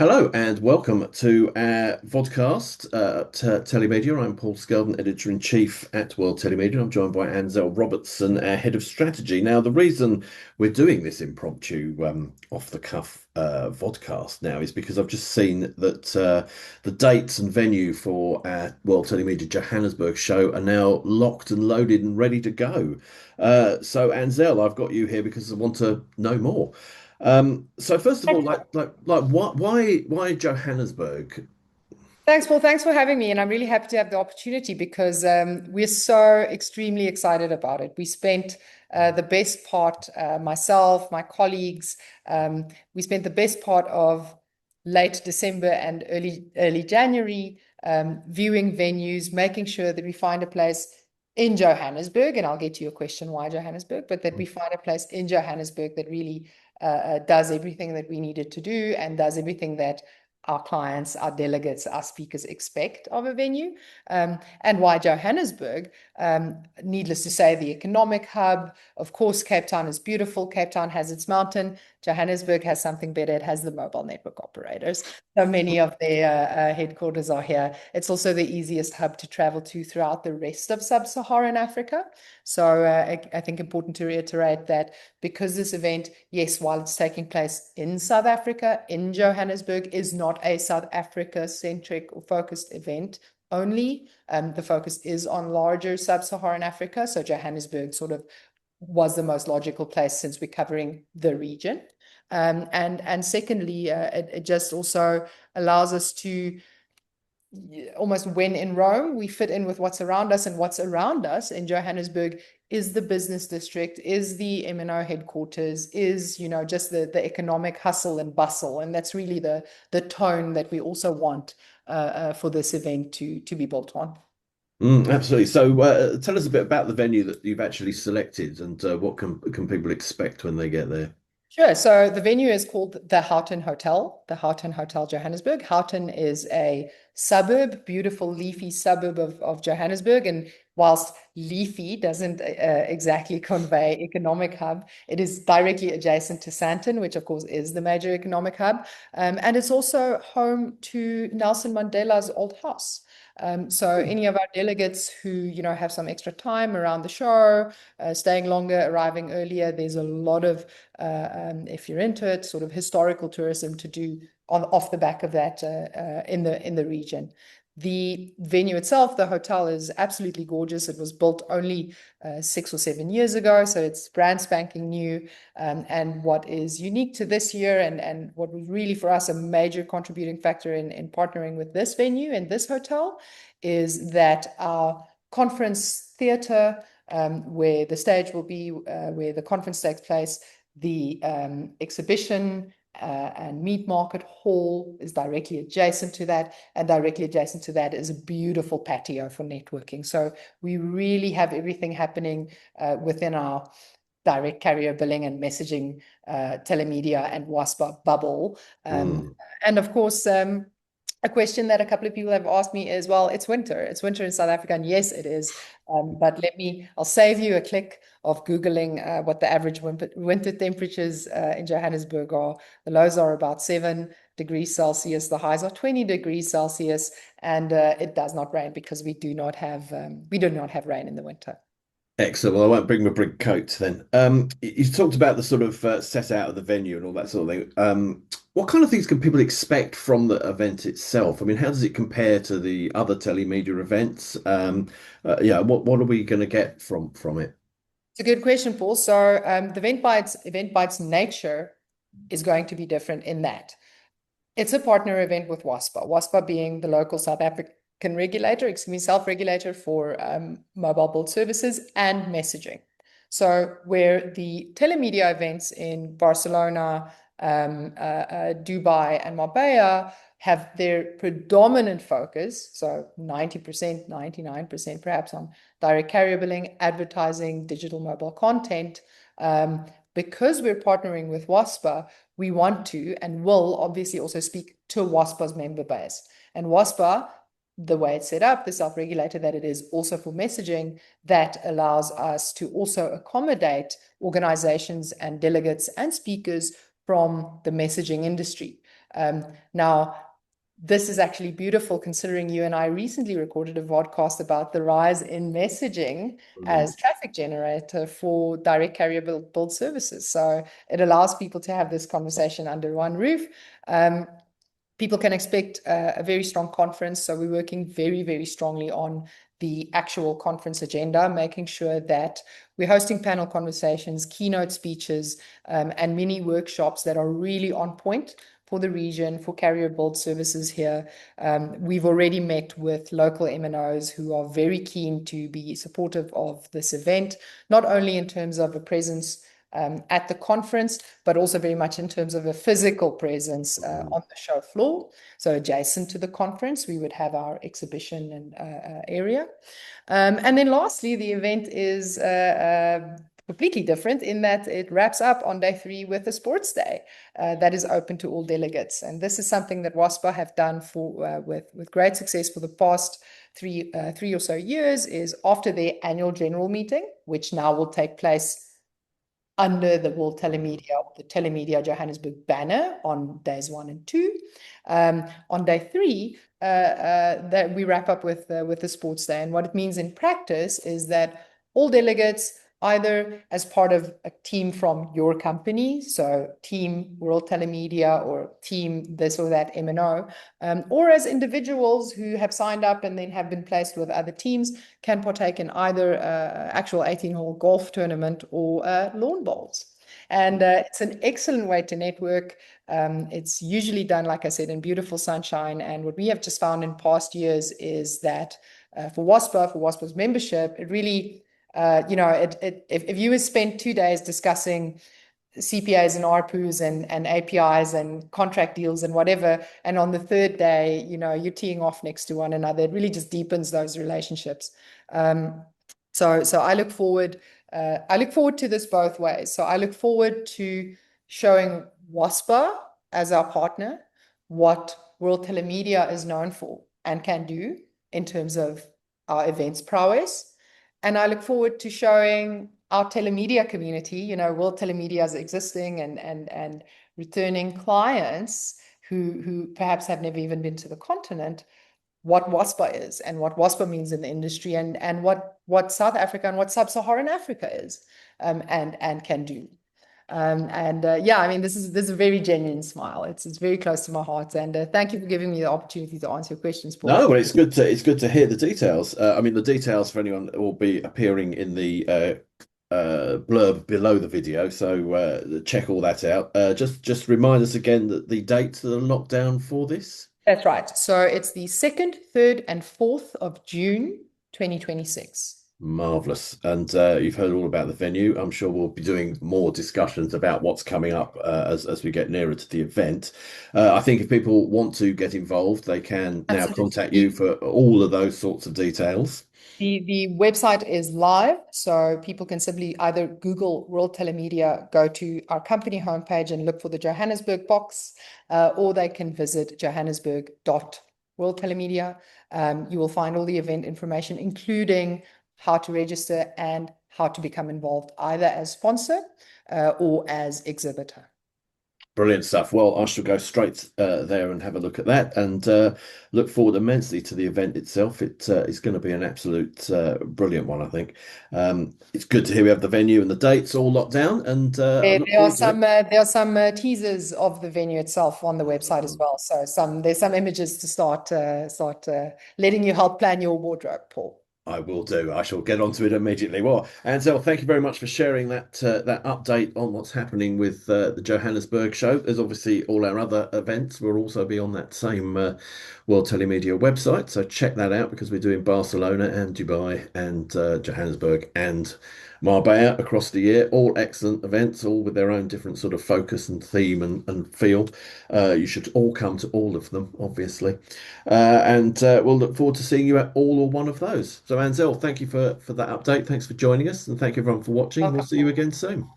Hello and welcome to our vodcast at Telemedia. I'm Paul Skeldon, Editor-in-Chief at World Telemedia. I'm joined by Anzelle Robertson, our Head of Strategy. Now, the reason we're doing this impromptu, off-the-cuff vodcast now is because I've just seen that the dates and venue for our World Telemedia Johannesburg show are now locked and loaded and ready to go. So, Anzelle, I've got you here because I want to know more. So first of all, why Johannesburg? Thanks, Paul. Thanks for having me. And I'm really happy to have the opportunity because we're so extremely excited about it. We spent the best part, myself, my colleagues, we spent the best part of late December and early January viewing venues, making sure that we find a place in Johannesburg. And I'll get to your question, why Johannesburg, but that we find a place in Johannesburg that really does everything that we needed to do and does everything that our clients, our delegates, our speakers expect of a venue. And why Johannesburg? Needless to say, the economic hub. Of course, Cape Town is beautiful. Cape Town has its mountain. Johannesburg has something better. It has the mobile network operators. So many of their headquarters are here. It's also the easiest hub to travel to throughout the rest of sub-Saharan Africa. So I think important to reiterate that because this event, yes, while it's taking place in South Africa, in Johannesburg, is not a South Africa-centric or focused event only. The focus is on larger sub-Saharan Africa. So Johannesburg sort of was the most logical place since we're covering the region. And secondly, it just also allows us to almost when in Rome, we fit in with what's around us, and what's around us in Johannesburg is the business district, is the MNO headquarters, is, just the economic hustle and bustle. And that's really the tone that we also want for this event to be built on. Absolutely. So tell us a bit about the venue that you've actually selected and what can people expect when they get there? Sure. So the venue is called the Houghton Hotel, the Houghton Hotel Johannesburg. Houghton is a suburb, beautiful leafy suburb of Johannesburg. And whilst leafy doesn't exactly convey economic hub, it is directly adjacent to Sandton, which of course is the major economic hub. And it's also home to Nelson Mandela's old house. So any of our delegates who, have some extra time around the show, staying longer, arriving earlier, there's a lot of if you're into it, sort of historical tourism to do off the back of that in the region. The venue itself, the hotel, is absolutely gorgeous. It was built only 6 or 7 years ago, so it's brand spanking new. And what is unique to this year, and what was really for us a major contributing factor in partnering with this venue and this hotel, is that our conference theatre, where the stage will be, where the conference takes place, the exhibition and meat market hall is directly adjacent to that, and directly adjacent to that is a beautiful patio for networking. So we really have everything happening within our direct carrier billing and messaging telemedia and WASPA bubble. Mm. And of course, a question that a couple of people have asked me is, well, it's winter. It's winter in South Africa, and yes, it is. But I'll save you a click of Googling what the average winter temperatures in Johannesburg are. The lows are about 7 degrees Celsius. The highs are 20 degrees Celsius, and it does not rain because we do not have rain in the winter. Excellent. Well, I won't bring my big coat then. You talked about the sort of set out of the venue and all that sort of thing. What kind of things can people expect from the event itself? I mean, how does it compare to the other telemedia events? Yeah, what are we going to get from it? It's a good question, Paul. So the event by its nature is going to be different in that it's a partner event with WASPA. WASPA being the local South African regulator, self-regulator for mobile build services and messaging. So where the telemedia events in Barcelona, Dubai, and Marbella have their predominant focus, so 90%, 99% perhaps, on direct carrier billing, advertising, digital mobile content. Because we're partnering with WASPA, we want to and will obviously also speak to WASPA's member base. And WASPA, the way it's set up, the self-regulator that it is also for messaging, that allows us to also accommodate organizations and delegates and speakers from the messaging industry. Now, this is actually beautiful considering you and I recently recorded a podcast about the rise in messaging Mm. as traffic generator for direct carrier build services. So it allows people to have this conversation under one roof. Um, People can expect a very strong conference. So we're working very, very strongly on the actual conference agenda, making sure that we're hosting panel conversations, keynote speeches, and mini workshops that are really on point for the region, for carrier build services here. We've already met with local MNOs who are very keen to be supportive of this event, not only in terms of a presence at the conference, but also very much in terms of a physical presence Mm. on the show floor. So adjacent to the conference, we would have our exhibition and area. And then lastly, the event is completely different in that it wraps up on day 3 with a sports day that is open to all delegates. And this is something that WASPA have done with great success for the past three or so years, is after their annual general meeting, which now will take place under the World Telemedia, the Telemedia Johannesburg banner on days 1 and 2. On day 3, that we wrap up with the sports day. And what it means in practice is that all delegates, either as part of a team from your company, so team World Telemedia or team this or that MNO, or as individuals who have signed up and then have been placed with other teams, can partake in either actual 18-hole golf tournament or lawn bowls. And it's an excellent way to network. It's usually done, like I said, in beautiful sunshine. And what we have just found in past years is that for WASPA's membership, it really, if you would spend 2 days discussing CPAs and ARPUs and APIs and contract deals and whatever. And on the third day, you're teeing off next to one another. It really just deepens those relationships. So I look forward to this both ways. So I look forward to showing WASPA as our partner what World Telemedia is known for and can do in terms of our events prowess. And I look forward to showing our telemedia community, World Telemedia is existing and returning clients who perhaps have never even been to the continent, what WASPA is and what WASPA means in the industry and what South Africa and what Sub-Saharan Africa is and can do. Yeah, I mean, this is a very genuine smile. It's very close to my heart. And thank you for giving me the opportunity to answer your questions, No, Paul. well, it's good to hear the details. I mean, the details for anyone will be appearing in the blurb below the video, so check all that out. Just remind us again that the dates that are locked down for this. That's right. So it's the 2nd, 3rd, and 4th of June, 2026. Marvelous. And you've heard all about the venue. I'm sure we'll be doing more discussions about what's coming up as we get nearer to the event. I think if people want to get involved, they can now contact you Absolutely. for all of those sorts of details. The website is live, so people can simply either Google World Telemedia, go to our company homepage and look for the Johannesburg box, or they can visit johannesburg.worldtelemedia. You will find all the event information, including how to register and how to become involved, either as sponsor or as exhibitor. Brilliant stuff. Well, I shall go straight there and have a look at that and look forward immensely to the event itself. It is going to be an absolute brilliant one, I think. It's good to hear we have the venue and the dates all locked down, and I look forward to it. There are some teasers of the venue itself on the website as well. So there's some images to start letting you help plan your wardrobe, Paul. I will do. I shall get onto it immediately. Well, Anzelle, thank you very much for sharing that update on what's happening with the Johannesburg show. There's obviously all our other events will also be on that same World Telemedia website. So check that out because we're doing Barcelona and Dubai and Johannesburg and Marbella across the year. All excellent events, all with their own different sort of focus and theme and feel. You should all come to all of them, obviously. And we'll look forward to seeing you at all or one of those. So, Anzelle, thank you for that update. Thanks for joining us, and thank you everyone for watching. We'll Welcome, see you Paul. again soon.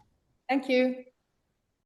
Thank you.